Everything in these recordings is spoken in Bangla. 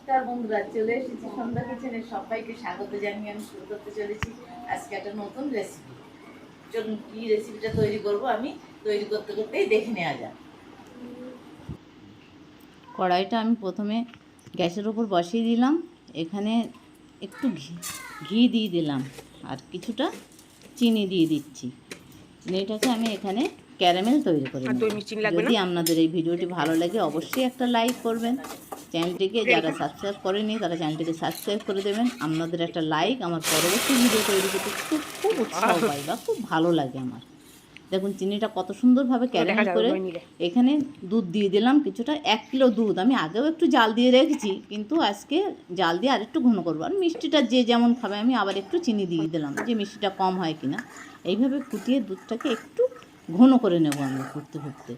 নমস্কার বন্ধুরা, চলে এসেছি সন্ধ্যা কিচেনে। সবাইকে স্বাগত জানিয়ে আমি শুরু করতে চলেছি আজকে একটা নতুন রেসিপি। চলুন কি রেসিপিটা তৈরি করব আমি তৈরি করতে করতেই দেখে নেওয়া যাক। কড়াইটা আমি প্রথমে গ্যাসের উপর বসিয়ে দিলাম। এখানে একটু ঘি দিয়ে দিলাম আর কিছুটা চিনি দিয়ে দিচ্ছি। এটাকে আমি এখানে ক্যারামেল তৈরি করে নেব। যদি আপনাদের এই ভিডিওটি ভালো লাগে অবশ্যই একটা লাইক করবেন। চ্যানেলটিকে যারা সাবস্ক্রাইব করেনি তারা চ্যানেলটিকে সাবস্ক্রাইব করে দেবেন। আপনাদের একটা লাইক আমার পরবর্তী ভিডিও তৈরি করতে খুব উৎসাহ পাই বা খুব ভালো লাগে আমার। দেখুন চিনিটা কত সুন্দরভাবে ক্যারামেল করে। এখানে দুধ দিয়ে দিলাম কিছুটা, 1 কিলো দুধ। আমি আগেও একটু জাল দিয়ে রেখেছি, কিন্তু আজকে জাল দিয়ে আরেকটু ঘন করবো। আর মিষ্টিটা যে যেমন খাবে আমি আবার একটু চিনি দিয়ে দিলাম, যে মিষ্টিটা কম হয় কিনা। এইভাবে ফুটিয়ে দুধটাকে একটু ঘন করে নেব আমি ফুটতে ফুটতে।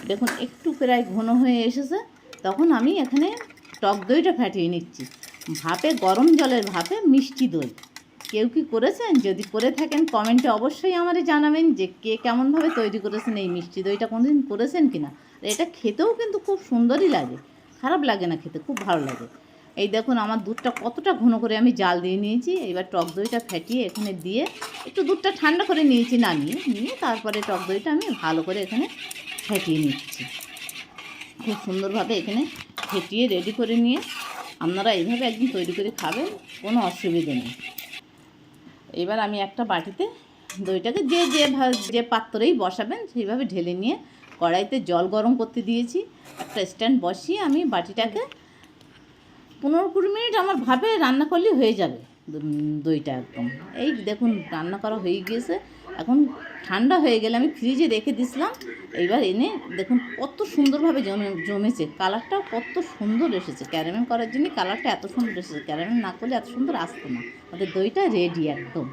দেখুন একটু প্রায় ঘন হয়ে এসেছে, তখন আমি এখানে টক দইটা ফাটিয়ে নিচ্ছি। ভাপে, গরম জলের ভাপে মিষ্টি দই। কেউ কি করেছেন? যদি করে থাকেন কমেন্টে অবশ্যই আমারে জানাবেন যে কে কেমনভাবে তৈরি করেছেন, এই মিষ্টি দইটা কোনোদিন করেছেন কি না। এটা খেতেও কিন্তু খুব সুন্দরই লাগে, খারাপ লাগে না খেতে, খুব ভালো লাগে। এই দেখুন আমার দুধটা কতটা ঘন করে আমি জাল দিয়ে নিয়েছি। এবার টক দইটা ফেটিয়ে এখানে দিয়ে একটু দুধটা ঠান্ডা করে নিয়েছি, নিয়ে তারপরে টক দইটা আমি ভালো করে এখানে ফেটিয়ে নিচ্ছি। খুব সুন্দরভাবে এখানে ফেটিয়ে রেডি করে নিয়ে আপনারা এইভাবে একদিন তৈরি করে খাবেন, কোনো অসুবিধে নেই। এবার আমি একটা বাটিতে দইটাকে যে পাত্রেই বসাবেন সেইভাবে ঢেলে নিয়ে কড়াইতে জল গরম করতে দিয়েছি। একটা স্ট্যান্ড বসিয়ে আমি বাটিটাকে 15-20 মিনিট আমার ভাবে রান্না করলে হয়ে যাবে দইটা একদম। এই দেখুন রান্না করা হয়ে গিয়েছে। এখন ঠান্ডা হয়ে গেলে আমি ফ্রিজে রেখে দিয়েছিলাম। এইবার এনে দেখুন কত সুন্দরভাবে জমেছে, কালারটাও কত সুন্দর এসেছে। ক্যারামেল করার জন্য কালারটা এত সুন্দর এসেছে, ক্যারামেল না করলে এত সুন্দর আসতো না। আমাদের দইটা রেডি একদম।